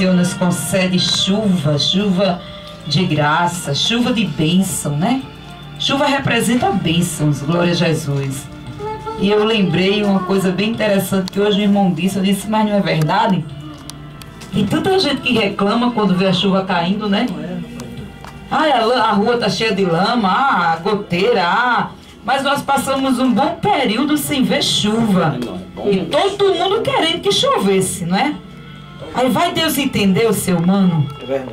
Senhor nos concede chuva, chuva de graça, chuva de bênção, né? Chuva representa bênçãos, glória a Jesus. E eu lembrei uma coisa bem interessante que hoje o irmão disse, eu disse, mas não é verdade? Tem tanta gente que reclama quando vê a chuva caindo, né? A rua tá cheia de lama, a goteira, mas nós passamos um bom período sem ver chuva. E todo mundo querendo que chovesse, não é? Aí vai Deus entender o ser humano.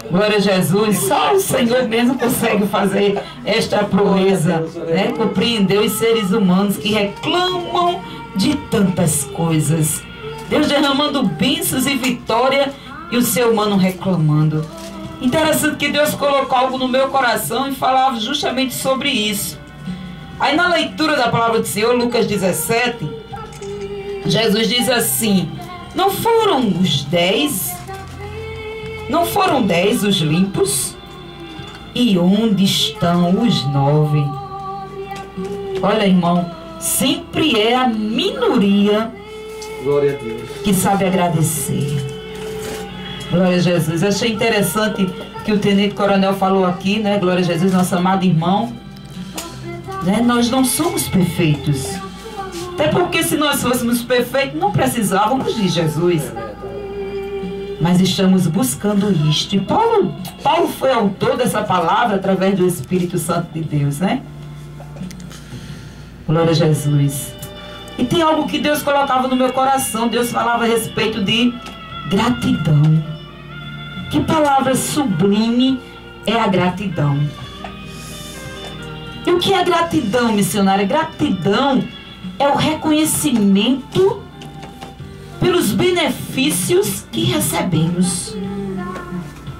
Glória a Jesus. Só o Senhor mesmo consegue fazer esta proeza, né? Compreender os seres humanos que reclamam de tantas coisas. Deus derramando bênçãos e vitória e o ser humano reclamando. Interessante que Deus colocou algo no meu coração e falava justamente sobre isso. Aí na leitura da palavra do Senhor, Lucas 17, Jesus diz assim: não foram 10 os limpos? E onde estão os 9? Olha, irmão, sempre é a minoria, glória a Deus, que sabe agradecer. Glória a Jesus. Eu achei interessante que o tenente coronel falou aqui, né? Glória a Jesus, nosso amado irmão, né? Nós não somos perfeitos. Até porque se nós fôssemos perfeitos, não precisávamos de Jesus. Mas estamos buscando isto. E Paulo foi autor dessa palavra através do Espírito Santo de Deus, né? Glória a Jesus. E tem algo que Deus colocava no meu coração. Deus falava a respeito de gratidão. Que palavra sublime é a gratidão. E o que é gratidão, missionária? Gratidão é o reconhecimento pelos benefícios que recebemos.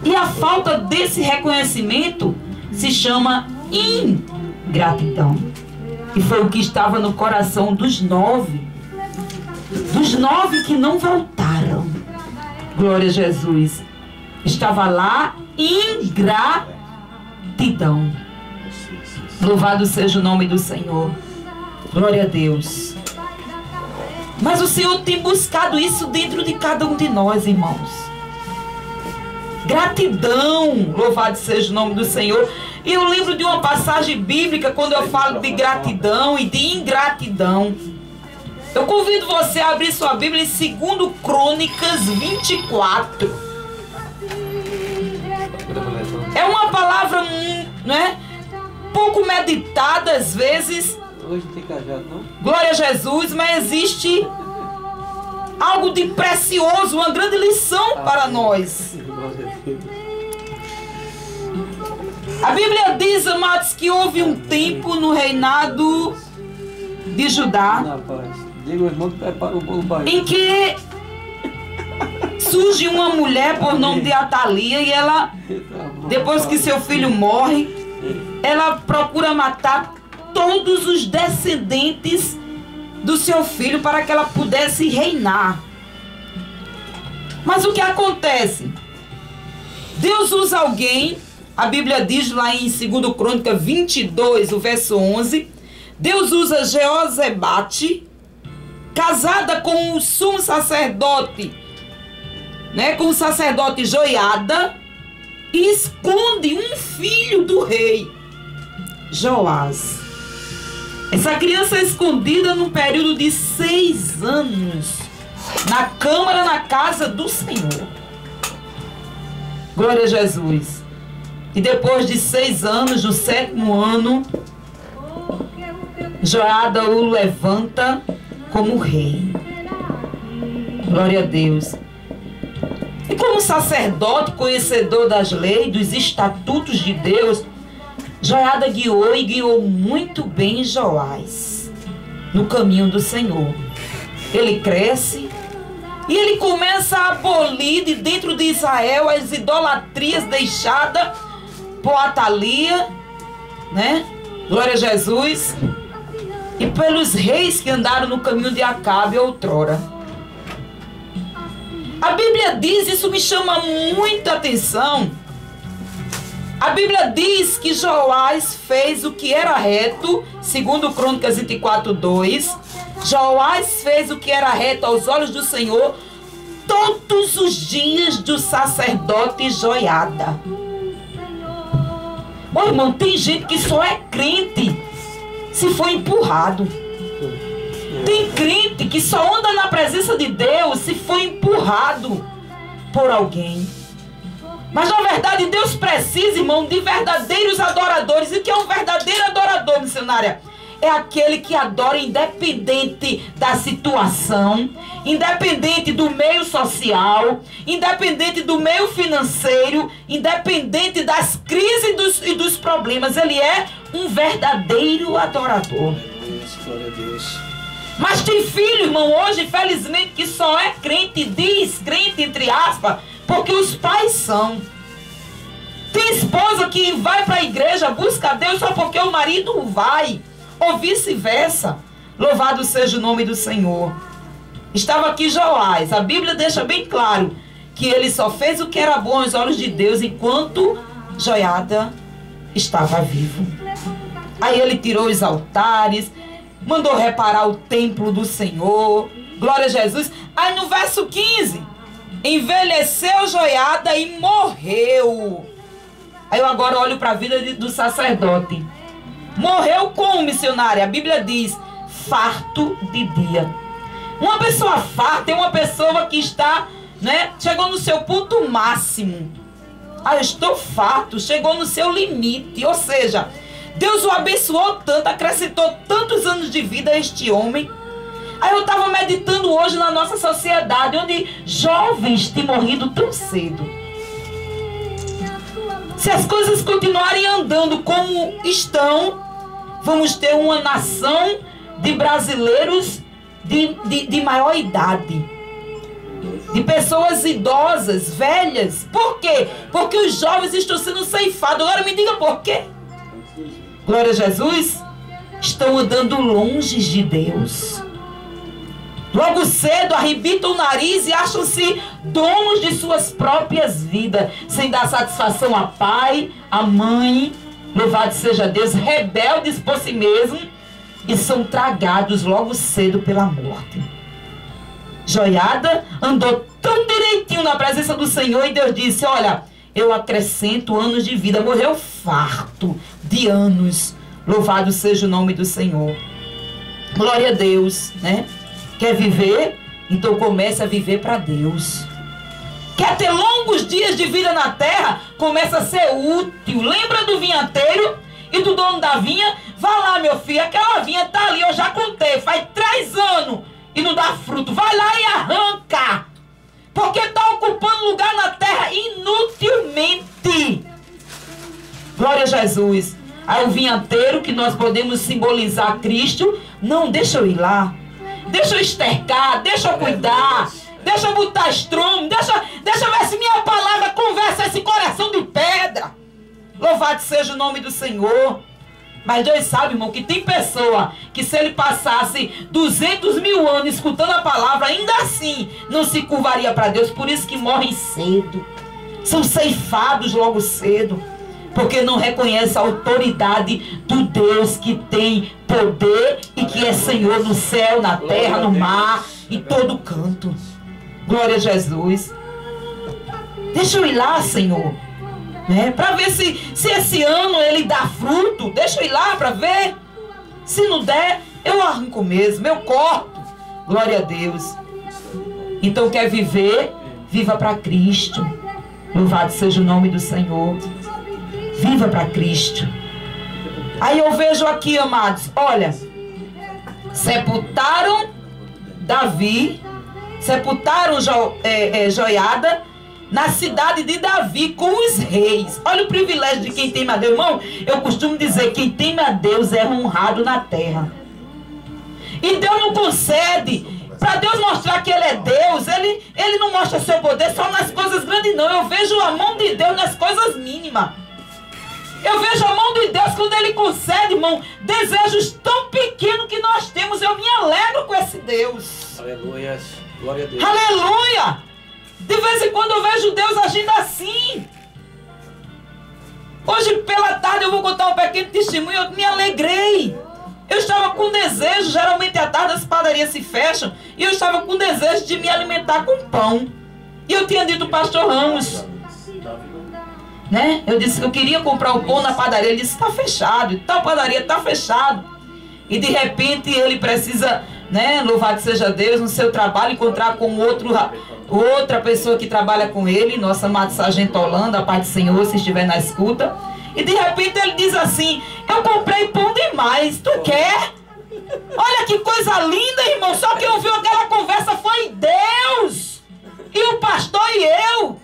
E a falta desse reconhecimento se chama ingratidão. E foi o que estava no coração dos 9. Dos 9 que não voltaram. Glória a Jesus. Estava lá ingratidão. Louvado seja o nome do Senhor. Glória a Deus. Mas o Senhor tem buscado isso dentro de cada um de nós, irmãos. Gratidão. Louvado seja o nome do Senhor. E eu lembro de uma passagem bíblica quando eu falo de gratidão e de ingratidão. Eu convido você a abrir sua Bíblia em 2 Crônicas 24. É uma palavra, né, pouco meditada às vezes. Hoje não tem cajado, não? Glória a Jesus, mas existe algo de precioso, uma grande lição para nós. A Bíblia diz, amados, que houve um tempo no reinado de Judá em que surge uma mulher por nome de Atalia e ela, depois que seu filho morre, ela procura matar todos os descendentes do seu filho para que ela pudesse reinar. Mas o que acontece? Deus usa alguém, a Bíblia diz lá em 2 Crônica 22, o verso 11, Deus usa Jeozebate, casada com o sumo sacerdote, né, com o sacerdote Joiada, e esconde um filho do rei, Joás. Essa criança é escondida num período de 6 anos na câmara, na casa do Senhor. Glória a Jesus. E depois de 6 anos, no 7º ano, Joiada o levanta como rei. Glória a Deus. E como sacerdote, conhecedor das leis, dos estatutos de Deus, Joiada guiou e guiou muito bem Joás no caminho do Senhor. Ele cresce e ele começa a abolir de dentro de Israel as idolatrias deixadas por Atalia, né? Glória a Jesus. E pelos reis que andaram no caminho de Acabe outrora. A Bíblia diz, isso me chama muita atenção. A Bíblia diz que Joás fez o que era reto, segundo Crônicas 24, 2. Joás fez o que era reto aos olhos do Senhor, todos os dias do sacerdote Joiada. Ô irmão, tem gente que só é crente se for empurrado. Tem crente que só anda na presença de Deus se for empurrado por alguém. Mas na verdade Deus precisa, irmão, de verdadeiros adoradores. E o que é um verdadeiro adorador, missionária? É aquele que adora independente da situação, independente do meio social, independente do meio financeiro, independente das crises e dos problemas. Ele é um verdadeiro adorador. Glória a Deus. Mas tem filho, irmão, hoje, infelizmente, que só é crente, diz crente, entre aspas, porque os pais são. Tem esposa que vai para a igreja, busca a Deus só porque o marido vai. Ou vice-versa. Louvado seja o nome do Senhor. Estava aqui Joás. A Bíblia deixa bem claro que ele só fez o que era bom aos olhos de Deus enquanto Joiada estava vivo. Aí ele tirou os altares, mandou reparar o templo do Senhor. Glória a Jesus. Aí no verso 15, envelheceu Joiada e morreu. Aí eu agora olho para a vida do sacerdote. Morreu como, missionária? A Bíblia diz, farto de dia. Uma pessoa farta é uma pessoa que está, né, chegou no seu ponto máximo. Ah, eu estou farto, chegou no seu limite. Ou seja, Deus o abençoou tanto, acrescentou tantos anos de vida a este homem. Aí eu estava meditando hoje na nossa sociedade, onde jovens têm morrido tão cedo. Se as coisas continuarem andando como estão, vamos ter uma nação de brasileiros de maior idade. De pessoas idosas, velhas. Por quê? Porque os jovens estão sendo ceifados. Agora me diga por quê. Glória a Jesus. Estão andando longe de Deus. Logo cedo arrebitam o nariz e acham-se donos de suas próprias vidas, sem dar satisfação a pai, a mãe, louvado seja Deus, rebeldes por si mesmo, e são tragados logo cedo pela morte. Joiada andou tão direitinho na presença do Senhor e Deus disse, olha, eu acrescento anos de vida. Morreu farto de anos, louvado seja o nome do Senhor. Glória a Deus, né? Quer viver? Então comece a viver para Deus. Quer ter longos dias de vida na terra? Começa a ser útil. Lembra do vinhateiro e do dono da vinha? Vá lá, meu filho, aquela vinha está ali, eu já contei, faz 3 anos e não dá fruto. Vai lá e arranca. Porque está ocupando lugar na terra inutilmente. Glória a Jesus. Aí o vinhateiro, que nós podemos simbolizar Cristo, não, deixa eu ir lá. Deixa eu estercar, deixa eu cuidar, deixa eu botar estrume, deixa eu ver se minha palavra conversa esse coração de pedra. Louvado seja o nome do Senhor. Mas Deus sabe, irmão, que tem pessoa que se ele passasse 200.000 anos escutando a palavra, ainda assim não se curvaria para Deus. Por isso que morrem cedo. São ceifados logo cedo. Porque não reconhece a autoridade do Deus que tem poder e que é Senhor no céu, na terra, no mar, em todo canto. Glória a Jesus. Deixa eu ir lá, Senhor, né? Para ver se esse ano ele dá fruto. Deixa eu ir lá para ver. Se não der, eu arranco mesmo, eu corto. Glória a Deus. Então quer viver? Viva para Cristo. Louvado seja o nome do Senhor. Viva para Cristo. Aí eu vejo aqui, amados, olha, sepultaram Davi, sepultaram Joiada na cidade de Davi com os reis. Olha o privilégio de quem teme a Deus, irmão. Eu costumo dizer, quem teme a Deus é honrado na terra. E Deus não concede. Para Deus mostrar que Ele é Deus, Ele não mostra seu poder só nas coisas grandes, não. Eu vejo a mão de Deus nas coisas mínimas. Eu vejo a mão de Deus quando Ele concede, irmão, desejos tão pequenos que nós temos. Eu me alegro com esse Deus. Aleluia. Glória a Deus. Aleluia. De vez em quando eu vejo Deus agindo assim. Hoje pela tarde eu vou contar um pequeno testemunho. Eu me alegrei. Eu estava com desejo, geralmente à tarde as padarias se fecham, e eu estava com desejo de me alimentar com pão. E eu tinha dito, pastor Ramos, né? Eu disse que eu queria comprar o pão na padaria. Ele disse, está fechado, tal padaria está fechado. E de repente ele precisa, né, louvado seja Deus, no seu trabalho, encontrar com outra pessoa que trabalha com ele, nossa amada Sargento Holanda, a paz do Senhor, se estiver na escuta. E de repente ele diz assim, eu comprei pão demais, tu quer? Olha que coisa linda, irmão. Só quem ouviu aquela conversa foi Deus, e o pastor e eu.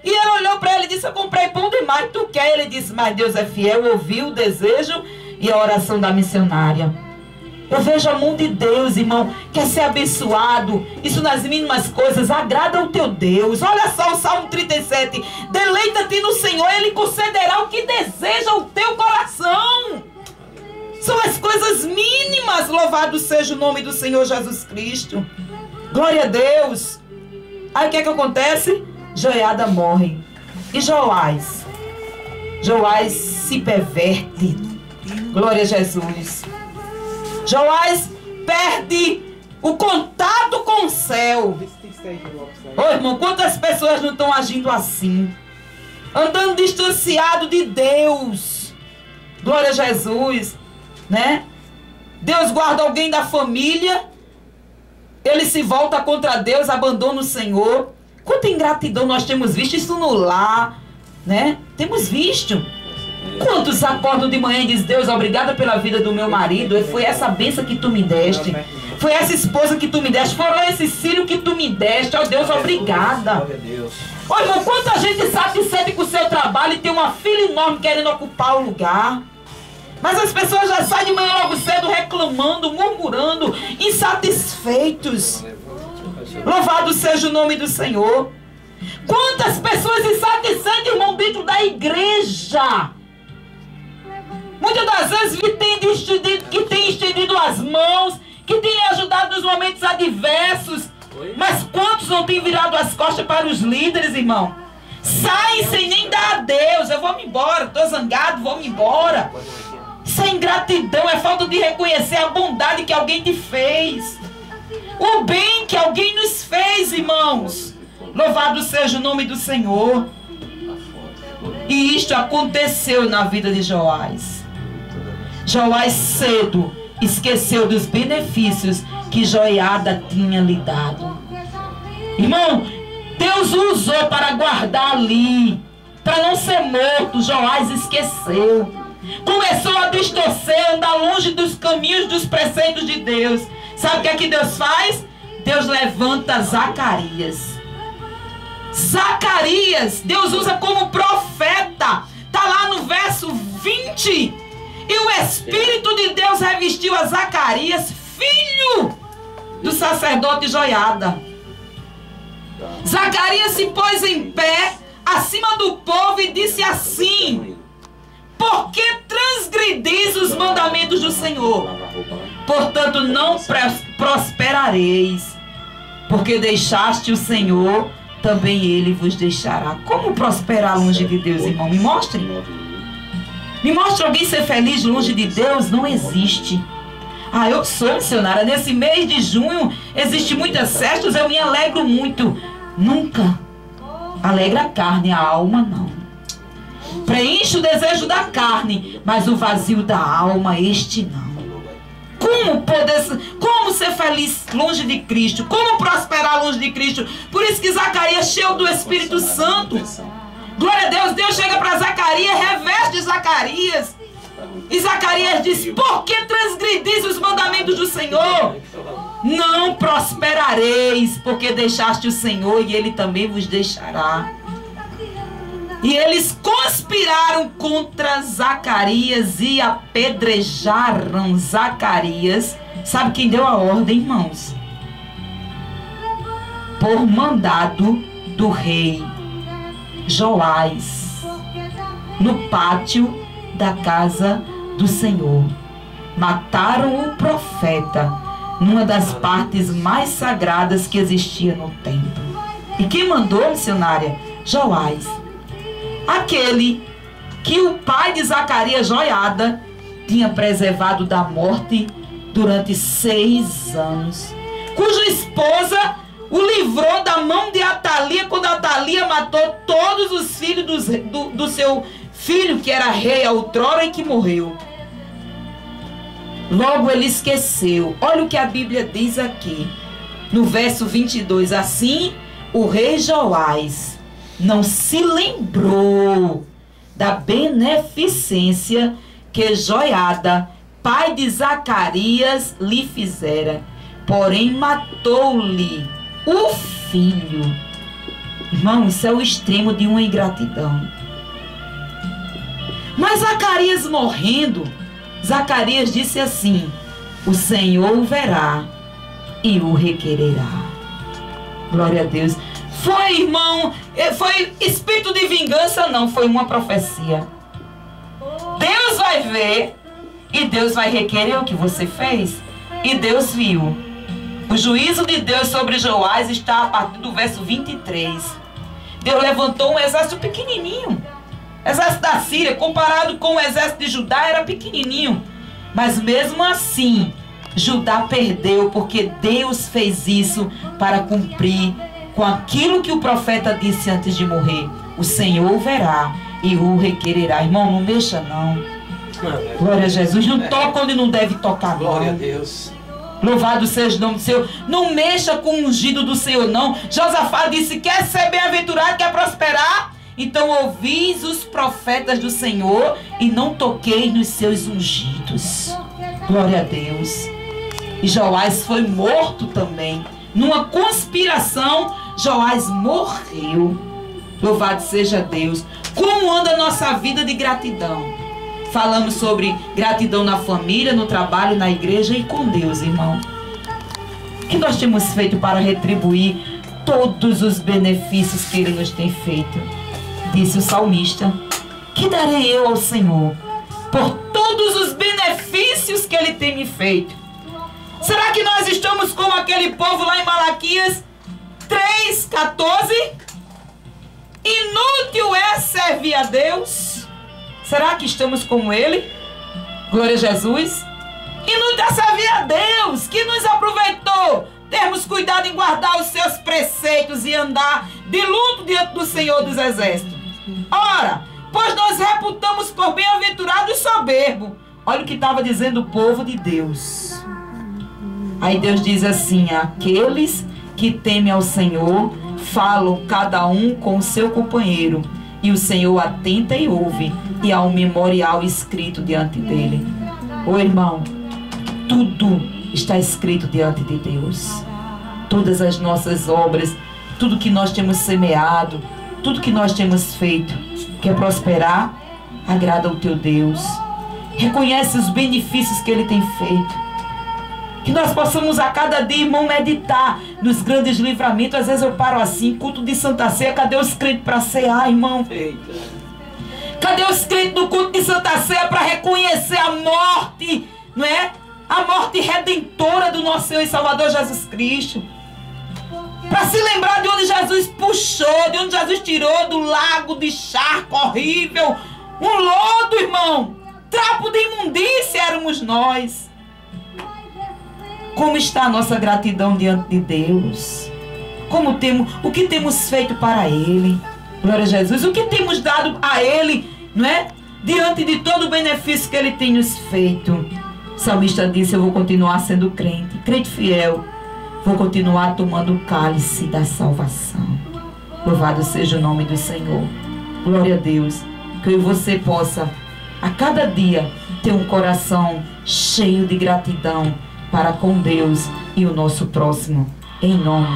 E ele olhou para ele e disse, eu comprei pão demais, tu quer? Ele disse, mas Deus é fiel, ouviu o desejo e a oração da missionária. Eu vejo a mão de Deus, irmão. Quer ser abençoado, isso nas mínimas coisas, agrada ao teu Deus. Olha só o Salmo 37, deleita-te no Senhor, Ele concederá o que deseja o teu coração. São as coisas mínimas. Louvado seja o nome do Senhor Jesus Cristo. Glória a Deus. Aí o que é que acontece? Joiada morre. E Joás se perverte. Glória a Jesus. Joás perde o contato com o céu. Ô irmão, quantas pessoas não estão agindo assim? Andando distanciado de Deus. Glória a Jesus, né? Deus guarda alguém da família, ele se volta contra Deus, abandona o Senhor. Quanta ingratidão nós temos visto isso no lar, né? Temos visto. Quantos acordam de manhã e dizem, Deus, obrigada pela vida do meu marido, foi essa bênção que tu me deste, foi essa esposa que tu me deste, foram esse filho que tu me deste, ó Deus, obrigada. Ô irmão, quanta gente satisfeita com o seu trabalho e tem uma filha enorme querendo ocupar o lugar. Mas as pessoas já saem de manhã logo cedo reclamando, murmurando, insatisfeitos. Louvado seja o nome do Senhor. Quantas pessoas insatisfeitas, irmão, dentro da igreja. Muitas das vezes que tem estendido as mãos, que tem ajudado nos momentos adversos. Mas quantos não têm virado as costas para os líderes, irmão? Saem sem nem dar a Deus. Eu vou me embora, estou zangado, vou me embora. Isso é ingratidão, é falta de reconhecer a bondade que alguém te fez. O bem que alguém nos fez, irmãos. Louvado seja o nome do Senhor. E isto aconteceu na vida de Joás. Joás cedo esqueceu dos benefícios que Joiada tinha lhe dado. Irmão, Deus o usou para guardar ali, para não ser morto. Joás esqueceu. Começou a distorcer, andar longe dos caminhos, dos preceitos de Deus. Sabe o que é que Deus faz? Deus levanta Zacarias. Zacarias, Deus usa como profeta. Está lá no verso 20. E o Espírito de Deus revestiu a Zacarias, filho do sacerdote Joiada. Zacarias se pôs em pé acima do povo e disse assim: por que transgredis os mandamentos do Senhor? Portanto não prosperareis, porque deixaste o Senhor, também Ele vos deixará. Como prosperar longe de Deus, irmão? Me mostre. Me mostre alguém ser feliz longe de Deus. Não existe. Ah, eu sou missionária. Nesse mês de junho existe muitas festas, eu me alegro muito. Nunca alegra a carne, a alma não. Preenche o desejo da carne, mas o vazio da alma, este não. Como ser feliz longe de Cristo? Como prosperar longe de Cristo? Por isso que Zacarias, cheio do Espírito Santo, glória a Deus, Deus chega para Zacarias, reveste Zacarias. E Zacarias diz: por que transgredis os mandamentos do Senhor? Não prosperareis, porque deixaste o Senhor e Ele também vos deixará. E eles conspiraram contra Zacarias e apedrejaram Zacarias. Sabe quem deu a ordem, irmãos? Por mandado do rei Joás, no pátio da casa do Senhor. Mataram o profeta numa das partes mais sagradas que existia no templo. E quem mandou, missionária? Joás. Aquele que o pai de Zacarias, Joiada, tinha preservado da morte durante 6 anos, cuja esposa o livrou da mão de Atalia, quando Atalia matou todos os filhos do seu filho, que era rei outrora e que morreu. Logo ele esqueceu. Olha o que a Bíblia diz aqui, no verso 22. Assim, o rei Joás não se lembrou da beneficência que Joiada, pai de Zacarias, lhe fizera, porém matou-lhe o filho. Irmão, isso é o extremo de uma ingratidão. Mas Zacarias morrendo, Zacarias disse assim: o Senhor o verá e o requererá. Glória a Deus. Foi, irmão, foi espírito de vingança? Não, foi uma profecia. Deus vai ver e Deus vai requerer o que você fez. E Deus viu. O juízo de Deus sobre Joás está a partir do verso 23. Deus levantou um exército pequenininho. O exército da Síria, comparado com o exército de Judá, era pequenininho. Mas mesmo assim, Judá perdeu, porque Deus fez isso para cumprir com aquilo que o profeta disse antes de morrer: o Senhor verá e o requererá. Irmão, não mexa não. Glória a Jesus. Não toca onde não deve tocar, não. Glória a Deus. Louvado seja o nome do Senhor. Não mexa com o ungido do Senhor, não. Josafá disse: quer ser bem-aventurado, quer prosperar? Então ouvis os profetas do Senhor e não toqueis nos seus ungidos. Glória a Deus. E Joás foi morto também. Numa conspiração, Joás morreu. Louvado seja Deus. Como anda a nossa vida de gratidão? Falamos sobre gratidão na família, no trabalho, na igreja e com Deus, irmão. O que nós temos feito para retribuir todos os benefícios que Ele nos tem feito? Disse o salmista: que darei eu ao Senhor por todos os benefícios que Ele tem me feito? Será que nós estamos como aquele povo lá em Malaquias 3:14? Inútil é servir a Deus. Será que estamos como Ele? Glória a Jesus. Inútil é servir a Deus, que nos aproveitou termos cuidado em guardar os seus preceitos e andar de luto diante do Senhor dos Exércitos. Ora, pois nós reputamos por bem-aventurado e soberbo. Olha o que estava dizendo o povo de Deus. Aí Deus diz assim: aqueles que temem ao Senhor falam cada um com o seu companheiro, e o Senhor atenta e ouve, e há um memorial escrito diante dele. Ô irmão, tudo está escrito diante de Deus. Todas as nossas obras, tudo que nós temos semeado, tudo que nós temos feito. Quer prosperar? Agrada ao teu Deus. Reconhece os benefícios que Ele tem feito. Que nós possamos a cada dia, irmão, meditar nos grandes livramentos. Às vezes eu paro assim, culto de Santa Ceia. Cadê os crentes para cear, irmão? Eita. Cadê os crentes do culto de Santa Ceia para reconhecer a morte, não é? A morte redentora do nosso Senhor e Salvador Jesus Cristo. Para se lembrar de onde Jesus puxou, de onde Jesus tirou do lago de charco horrível. Um lodo, irmão. Trapo de imundícia éramos nós. Como está a nossa gratidão diante de Deus? O que temos feito para Ele? Glória a Jesus. O que temos dado a Ele, não é? Diante de todo o benefício que Ele tem nos feito. O salmista disse: eu vou continuar sendo crente, crente fiel. Vou continuar tomando o cálice da salvação. Louvado seja o nome do Senhor. Glória a Deus. Que eu e você possa, a cada dia, ter um coração cheio de gratidão para com Deus e o nosso próximo. Em nome